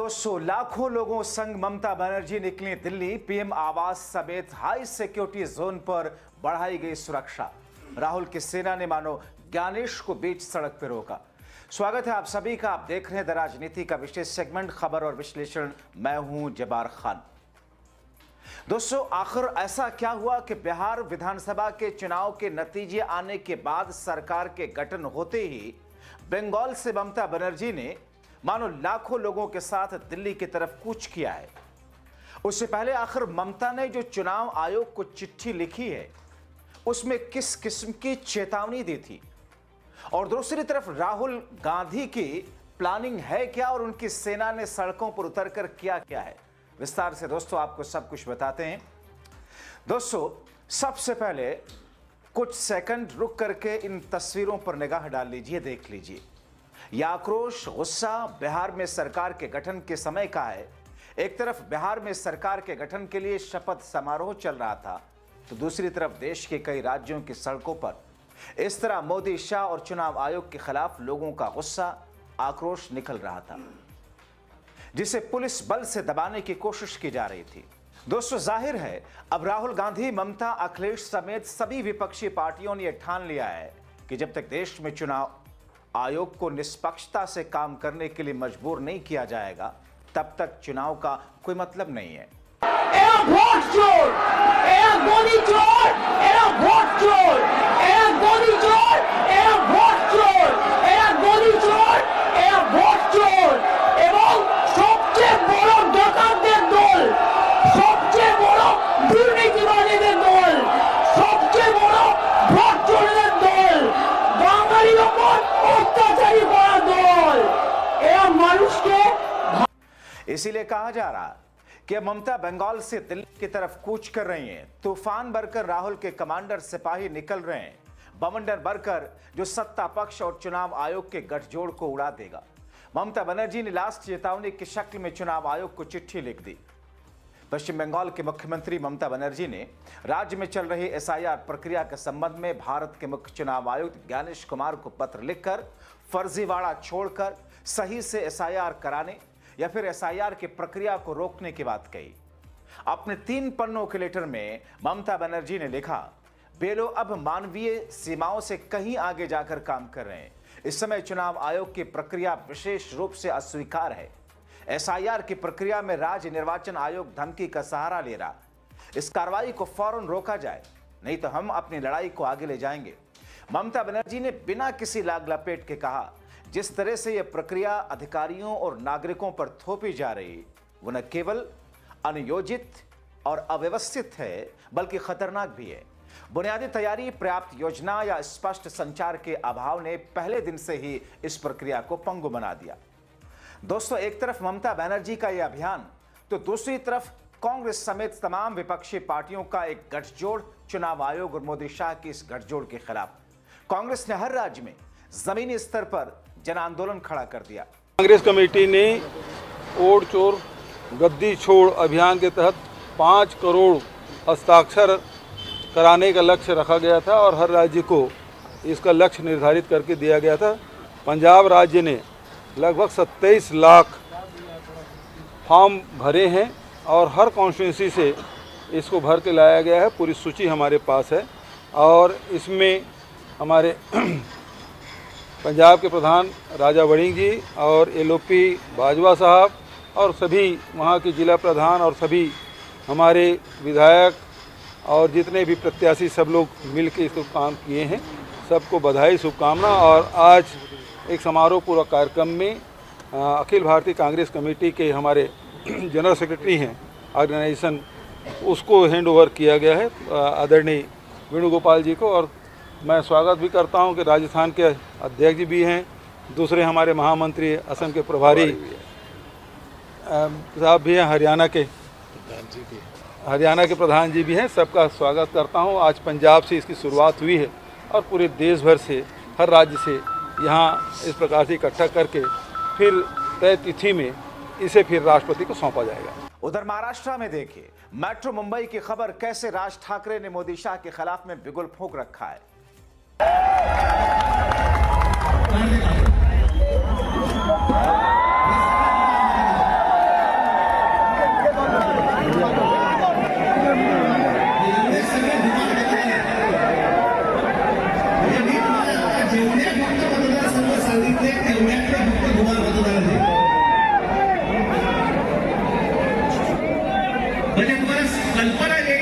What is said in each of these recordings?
दोस्तों, लाखों लोगों संग ममता बनर्जी निकली दिल्ली। पीएम आवास समेत हाई सिक्योरिटी जोन पर बढ़ाई गई सुरक्षा। राहुल की सेना ने मानो ज्ञानेश को बीच सड़क पर रोका। स्वागत है आप सभी का। आप देख रहे हैं द राजनीति का विशेष सेगमेंट खबर और विश्लेषण। मैं हूं जबार खान। दोस्तों, आखिर ऐसा क्या हुआ कि बिहार विधानसभा के चुनाव के नतीजे आने के बाद सरकार के गठन होते ही बंगाल से ममता बनर्जी ने मानो लाखों लोगों के साथ दिल्ली की तरफ कूच किया है। उससे पहले आखिर ममता ने जो चुनाव आयोग को चिट्ठी लिखी है उसमें किस किस्म की चेतावनी दी थी, और दूसरी तरफ राहुल गांधी की प्लानिंग है क्या और उनकी सेना ने सड़कों पर उतरकर किया क्या है, विस्तार से दोस्तों आपको सब कुछ बताते हैं। दोस्तों, सबसे पहले कुछ सेकंड रुक करके इन तस्वीरों पर निगाह डाल लीजिए, देख लीजिए। यह आक्रोश, गुस्सा बिहार में सरकार के गठन के समय का है। एक तरफ बिहार में सरकार के गठन के लिए शपथ समारोह चल रहा था, तो दूसरी तरफ देश के कई राज्यों की सड़कों पर इस तरह मोदी, शाह और चुनाव आयोग के खिलाफ लोगों का गुस्सा, आक्रोश निकल रहा था, जिसे पुलिस बल से दबाने की कोशिश की जा रही थी। दोस्तों, जाहिर है अब राहुल गांधी, ममता, अखिलेश समेत सभी विपक्षी पार्टियों ने यह ठान लिया है कि जब तक देश में चुनाव आयोग को निष्पक्षता से काम करने के लिए मजबूर नहीं किया जाएगा, तब तक चुनाव का कोई मतलब नहीं है। वोट चोर, मोदी चोर, वोट चोर, मोदी चोर, वोट चोर, मोदी चोर, वोट चोर এবং সবচেয়ে বড় ডাকাতদের দল, সবচেয়ে বড় দুর্নীতিবাজীদের দল, সবচেয়ে বড় ভোট চোরদের দল, বাঙালির উপর অত্যাচারী করা দল, এরা মানুষকে। इसीलिए कहा जा रहा कि ममता बंगाल से दिल्ली की तरफ कूच कर रही हैं। तूफान भरकर राहुल के कमांडर सिपाही निकल रहे हैं, बवंडर भरकर जो सत्ता पक्ष और चुनाव आयोग के गठजोड़ को उड़ा देगा। ममता बनर्जी ने लास्ट चेतावनी की शक्ल में चुनाव आयोग को चिट्ठी लिख दी। पश्चिम बंगाल के मुख्यमंत्री ममता बनर्जी ने राज्य में चल रही एसआईआर प्रक्रिया के संबंध में भारत के मुख्य चुनाव आयुक्त ज्ञानेश कुमार को पत्र लिखकर फर्जीवाड़ा छोड़कर सही से एसआईआर कराने या फिर एसआईआर की प्रक्रिया को रोकने की बात कही। अपने 3 पन्नों के लेटर में ममता बनर्जी ने लिखा, बेलो अब मानवीय सीमाओं से कहीं आगे जाकर काम कर रहे हैं। इस समय चुनाव आयोग की प्रक्रिया विशेष रूप से अस्वीकार है। एसआईआर की प्रक्रिया में राज्य निर्वाचन आयोग धमकी का सहारा ले रहा। इस कार्रवाई को फौरन रोका जाए, नहीं तो हम अपनी लड़ाई को आगे ले जाएंगे। ममता बनर्जी ने बिना किसी लाग लपेट के कहा, जिस तरह से यह प्रक्रिया अधिकारियों और नागरिकों पर थोपी जा रही, वो न केवल अनियोजित और अव्यवस्थित है, बल्कि खतरनाक भी है। बुनियादी तैयारी, पर्याप्त योजना या स्पष्ट संचार के अभाव ने पहले दिन से ही इस प्रक्रिया को पंगु बना दिया। दोस्तों, एक तरफ ममता बनर्जी का यह अभियान, तो दूसरी तरफ कांग्रेस समेत तमाम विपक्षी पार्टियों का एक गठजोड़ चुनाव आयोग और मोदी, शाह की इस गठजोड़ के खिलाफ। कांग्रेस ने हर राज्य में जमीनी स्तर पर जन आंदोलन खड़ा कर दिया। कांग्रेस कमेटी ने वोट चोर गद्दी छोड़ अभियान के तहत 5 करोड़ हस्ताक्षर कराने का लक्ष्य रखा गया था और हर राज्य को इसका लक्ष्य निर्धारित करके दिया गया था। पंजाब राज्य ने लगभग 27 लाख फॉर्म भरे हैं और हर कॉन्स्टिट्यूंसी से इसको भर के लाया गया है। पूरी सूची हमारे पास है और इसमें हमारे पंजाब के प्रधान राजा वड़िंग जी और एलओपी बाजवा साहब और सभी वहाँ के जिला प्रधान और सभी हमारे विधायक और जितने भी प्रत्याशी सब लोग मिलकर इसको काम किए हैं। सबको बधाई, शुभकामना। और आज एक समारोह पूरा कार्यक्रम में अखिल भारतीय कांग्रेस कमेटी के हमारे जनरल सेक्रेटरी हैं ऑर्गेनाइजेशन, उसको हैंड ओवर किया गया है आदरणीय वेणुगोपाल जी को। और मैं स्वागत भी करता हूं कि राजस्थान के अध्यक्ष जी भी हैं, दूसरे हमारे महामंत्री असम के प्रभारी साहब भी हैं, हरियाणा के प्रधान जी भी हैं। सबका स्वागत करता हूं। आज पंजाब से इसकी शुरुआत हुई है और पूरे देश भर से, हर राज्य से यहाँ इस प्रकार से इकट्ठा करके फिर तय तिथि में इसे फिर राष्ट्रपति को सौंपा जाएगा। उधर महाराष्ट्र में देखिए, मेट्रो मुंबई की खबर कैसे राज ठाकरे ने मोदी, शाह के खिलाफ में बिगुल फूंक रखा है।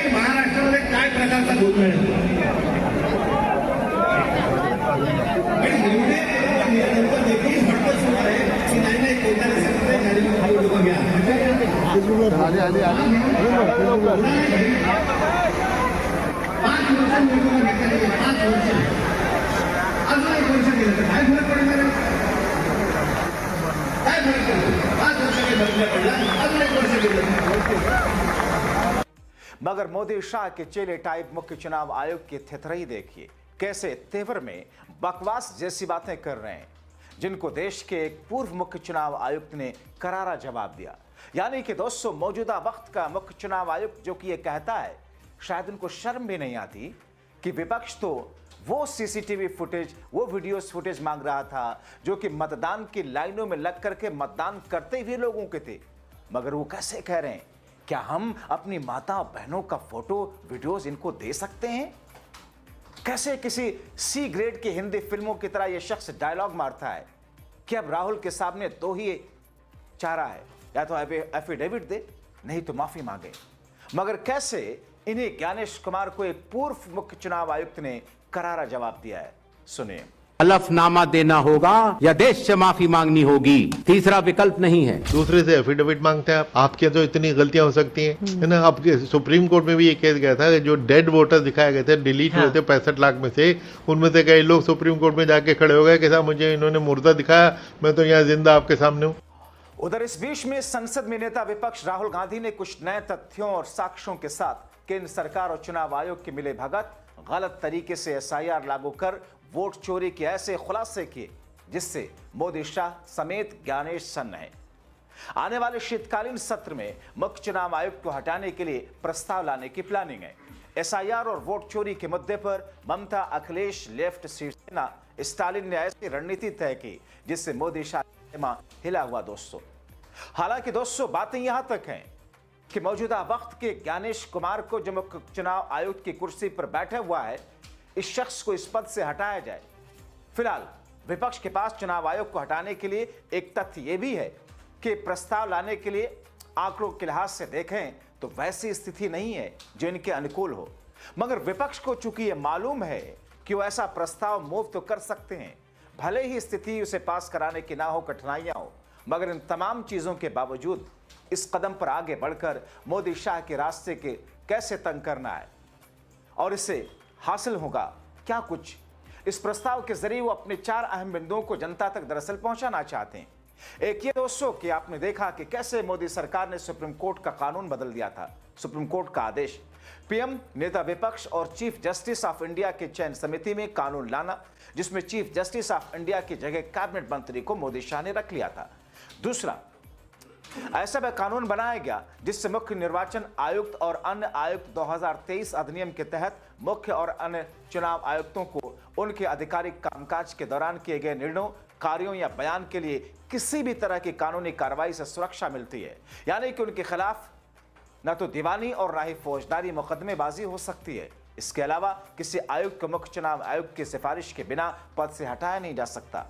की महाराष्ट्रामध्ये काय प्रकारचा गोंधळ आहे. आणि नंतर देखील फटकं सुरू आहे की नाही कोणत्या सरकारने गाडी लोक घ्या. 5 वर्ष निवडणुका घेतल्या, 5 वर्ष अजून 1 वर्ष गेलं तर काय फरक पडणार आहे. काय फरक पडतो. 5 वर्षाने बदल्या पडला, अजून 1 वर्ष गेलं. मगर मोदी शाह के चेले टाइप मुख्य चुनाव आयोग की थितरही देखिए, कैसे तेवर में बकवास जैसी बातें कर रहे हैं, जिनको देश के एक पूर्व मुख्य चुनाव आयुक्त ने करारा जवाब दिया. यानी कि दोस्तों, मौजूदा वक्त का मुख्य चुनाव आयुक्त जो कि ये कहता है, शायद उनको शर्म भी नहीं आती कि विपक्ष तो वो सीसीटीवी फुटेज, वो वीडियोस फुटेज मांग रहा था जो कि मतदान की लाइनों में लग करके मतदान करते हुए लोगों के थे. मगर वो कैसे कह रहे हैं, क्या हम अपनी माता बहनों का फोटो वीडियोस इनको दे सकते हैं? कैसे किसी सी ग्रेड की हिंदी फिल्मों की तरह यह शख्स डायलॉग मारता है कि अब राहुल के सामने 2 ही चारा है, या तो एफिडेविट दे, नहीं तो माफी मांगे. मगर कैसे इन्हीं ज्ञानेश कुमार को एक पूर्व मुख्य चुनाव आयुक्त ने करारा जवाब दिया है, सुनिए. हलफनामा देना होगा या देश से माफी मांगनी होगी, तीसरा विकल्प नहीं है. दूसरे से एफिडेविट मांगते हैं आप. आपके तो इतनी गलतियां हो सकती हैं, है ना. आपके सुप्रीम कोर्ट में भी ये केस गया था कि जो डेड वोटर दिखाए गए थे, डिलीट हुए थे 65 लाख में से, उनमें से कई लोग सुप्रीम कोर्ट में जाके खड़े हो गए कि साहब मुझे इन्होंने मुर्दा दिखाया, मैं तो यहाँ जिंदा आपके सामने हूँ. उधर इस बीच में संसद में नेता विपक्ष राहुल गांधी ने कुछ नए तथ्यों और साक्ष्यों के साथ केंद्र सरकार और चुनाव आयोग की मिले भगत, गलत तरीके से एसआईआर लागू कर वोट चोरी के ऐसे खुलासे किए जिससे मोदी शाह समेत ज्ञानेश सन्न है. आने वाले शीतकालीन सत्र में मुख्य चुनाव आयुक्त को हटाने के लिए प्रस्ताव लाने की प्लानिंग है. एसआईआर और वोट चोरी के मुद्दे पर ममता, अखिलेश, लेफ्ट, शिवसेना, स्टालिन ने ऐसी रणनीति तय की जिससे मोदी शाह हिला हुआ. दोस्तों, हालांकि दोस्तों, बातें यहां तक हैं कि मौजूदा वक्त के ज्ञानेश कुमार को जो मुख्य चुनाव आयुक्त की कुर्सी पर बैठा हुआ है, इस शख्स को इस पद से हटाया जाए. फिलहाल विपक्ष के पास चुनाव आयोग को हटाने के लिए एक तथ्य यह भी है कि प्रस्ताव लाने के लिए आंकड़ों के लिहाज से देखें तो वैसी स्थिति नहीं है जो इनके अनुकूल हो. मगर विपक्ष को चूंकि यह मालूम है कि वो ऐसा प्रस्ताव मूव तो कर सकते हैं, भले ही स्थिति उसे पास कराने की ना हो, कठिनाइयां हो, मगर इन तमाम चीजों के बावजूद इस कदम पर आगे बढ़कर मोदी शाह के रास्ते के कैसे तंग करना है और इससे हासिल होगा क्या कुछ. इस प्रस्ताव के जरिए वो अपने 4 अहम बिंदुओं को जनता तक दरअसल पहुंचाना चाहते हैं. एक ये दोस्तों कि आपने देखा कि कैसे मोदी सरकार ने सुप्रीम कोर्ट का कानून बदल दिया था. सुप्रीम कोर्ट का आदेश, पीएम, नेता विपक्ष और चीफ जस्टिस ऑफ इंडिया के चयन समिति में कानून लाना, जिसमें चीफ जस्टिस ऑफ इंडिया की जगह कैबिनेट मंत्री को मोदी शाह ने रख लिया था. दूसरा, ऐसा वह कानून बनाया गया जिससे मुख्य निर्वाचन आयुक्त और अन्य आयुक्त 2023 अधिनियम के तहत मुख्य और अन्य चुनाव आयुक्तों को उनके आधिकारिक कामकाज के दौरान किए गए निर्णयों, कार्यों या बयान के लिए किसी भी तरह की कानूनी कार्रवाई से सुरक्षा मिलती है. यानी कि उनके खिलाफ न तो दीवानी और न ही फौजदारी मुकदमेबाजी हो सकती है. इसके अलावा किसी आयुक्त को मुख्य चुनाव आयुक्त की सिफारिश के बिना पद से हटाया नहीं जा सकता.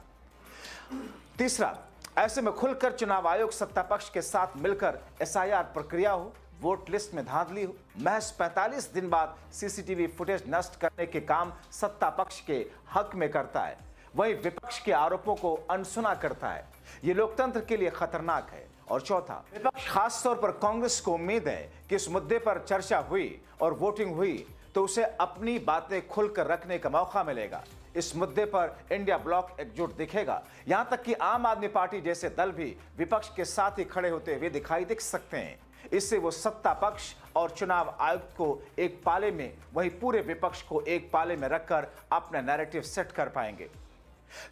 तीसरा, ऐसे में खुलकर चुनाव आयोग सत्ता पक्ष के साथ मिलकर एसआईआर प्रक्रिया हो, वोट लिस्ट में धांधली हो, महज 45 दिन बाद सीसीटीवी फुटेज नष्ट करने के काम सत्ता पक्ष के हक में करता है, वहीं विपक्ष के आरोपों को अनसुना करता है. ये लोकतंत्र के लिए खतरनाक है. और चौथा, विपक्ष खासतौर पर कांग्रेस को उम्मीद है कि इस मुद्दे पर चर्चा हुई और वोटिंग हुई तो उसे अपनी बातें खुलकर रखने का मौका मिलेगा. इस मुद्दे पर इंडिया ब्लॉक एकजुट दिखेगा. यहां तक कि आम आदमी पार्टी जैसे दल भी विपक्ष के साथ ही खड़े होते हुए दिख सकते हैं. इससे वो सत्ता पक्ष और चुनाव आयुक्त को एक पाले में, वहीं पूरे विपक्ष को एक पाले में रखकर अपना नैरेटिव सेट कर पाएंगे.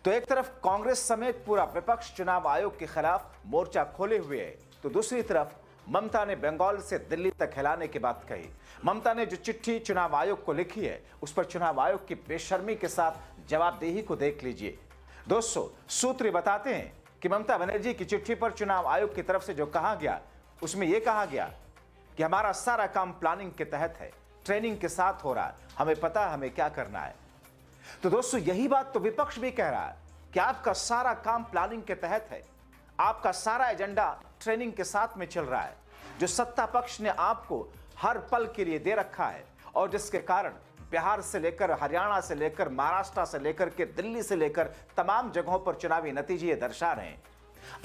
तो एक तरफ कांग्रेस समेत पूरा विपक्ष चुनाव आयोग के खिलाफ मोर्चा खोले हुए है, तो दूसरी तरफ ममता ने बंगाल से दिल्ली तक हिलाने की बात कही. ममता ने जो चिट्ठी चुनाव आयोग को लिखी है, उस पर चुनाव आयोग की बेशर्मी के साथ जवाबदेही को देख लीजिए. दोस्तों, सूत्र बताते हैं कि ममता बनर्जी की चिट्ठी पर चुनाव आयोग की तरफ से जो कहा गया, उसमें यह कहा गया कि हमारा सारा काम प्लानिंग के तहत है, ट्रेनिंग के साथ हो रहा है, हमें पता है हमें क्या करना है. तो दोस्तों, यही बात तो विपक्ष भी कह रहा है कि आपका सारा काम प्लानिंग के तहत है, आपका सारा एजेंडा ट्रेनिंग के साथ में चल रहा है. जो सत्ता पक्ष ने आपको हर पल के लिए दे रखा है और जिसके कारण बिहार से लेकर हरियाणा से लेकर महाराष्ट्र से लेकर के दिल्ली से लेकर तमाम जगहों पर चुनावी नतीजे ये दर्शा रहे हैं।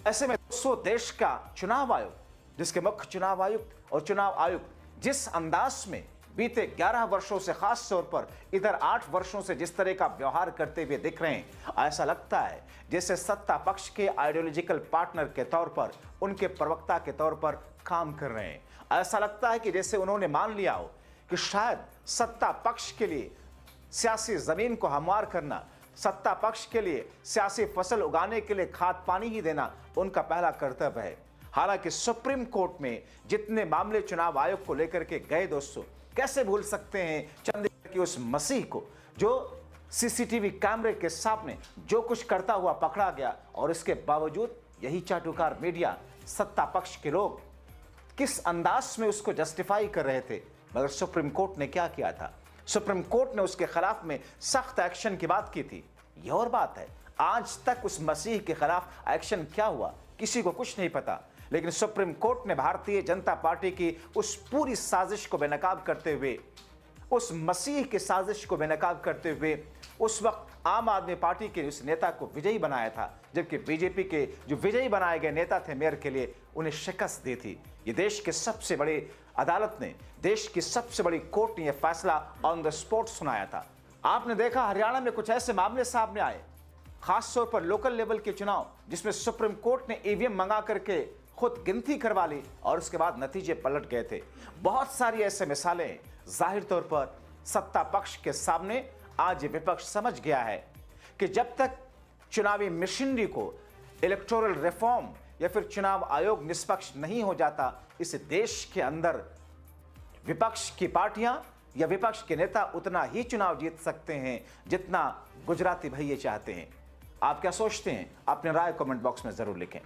ऐसे में दोस्तों, देश का चुनाव आयोग, जिसके मुख्य चुनाव आयुक्त और चुनाव आयुक्त जिस अंदाज में बीते 11 वर्षों से, खास तौर पर इधर 8 वर्षों से जिस तरह का व्यवहार करते हुए दिख रहे हैं, ऐसा लगता है जैसे सत्ता पक्ष के आइडियोलॉजिकल पार्टनर के तौर पर, उनके प्रवक्ता के तौर पर काम कर रहे हैं। ऐसा लगता है कि जैसे उन्होंने मान लिया हो कि शायद सत्ता पक्ष के लिए सियासी जमीन को हमवार करना, सत्ता पक्ष के लिए सियासी फसल उगाने के लिए खाद पानी ही देना उनका पहला कर्तव्य है। हालांकि सुप्रीम कोर्ट में जितने मामले चुनाव आयोग को लेकर के गए दोस्तों, कैसे भूल सकते हैं चंडीगढ़ की उस मसीह को जो सीसीटीवी कैमरे के सामने जो कुछ करता हुआ पकड़ा गया, और इसके बावजूद यही चाटुकार मीडिया, सत्ता पक्ष के लोग किस अंदाज में उसको जस्टिफाई कर रहे थे। मगर सुप्रीम कोर्ट ने क्या किया था? सुप्रीम कोर्ट ने उसके खिलाफ में सख्त एक्शन की बात की थी। यह और बात है, आज तक उस मसीह के खिलाफ एक्शन क्या हुआ किसी को कुछ नहीं पता। लेकिन सुप्रीम कोर्ट ने भारतीय जनता पार्टी की उस पूरी साजिश को बेनकाब करते हुए, उस मसीह की साजिश को बेनकाब करते हुए उस वक्त आम आदमी पार्टी के उस नेता को विजयी बनाया था, जबकि बीजेपी के जो विजयी बनाए गए नेता थे मेयर के लिए, उन्हें शिकस्त दी थी। ये देश के सबसे बड़ी अदालत ने, देश की सबसे बड़ी कोर्ट ने यह फैसला ऑन द स्पॉट सुनाया था। आपने देखा हरियाणा में कुछ ऐसे मामले सामने आए, खास तौर पर लोकल लेवल के चुनाव, जिसमें सुप्रीम कोर्ट ने ईवीएम मंगा करके खुद गिनती करवा ली और उसके बाद नतीजे पलट गए थे। बहुत सारी ऐसे मिसालें जाहिर तौर पर सत्ता पक्ष के सामने आज विपक्ष समझ गया है कि जब तक चुनावी मशीनरी को, इलेक्टोरल रिफॉर्म या फिर चुनाव आयोग निष्पक्ष नहीं हो जाता, इस देश के अंदर विपक्ष की पार्टियां या विपक्ष के नेता उतना ही चुनाव जीत सकते हैं जितना गुजराती भैया चाहते हैं। आप क्या सोचते हैं? अपने राय कमेंट बॉक्स में जरूर लिखें।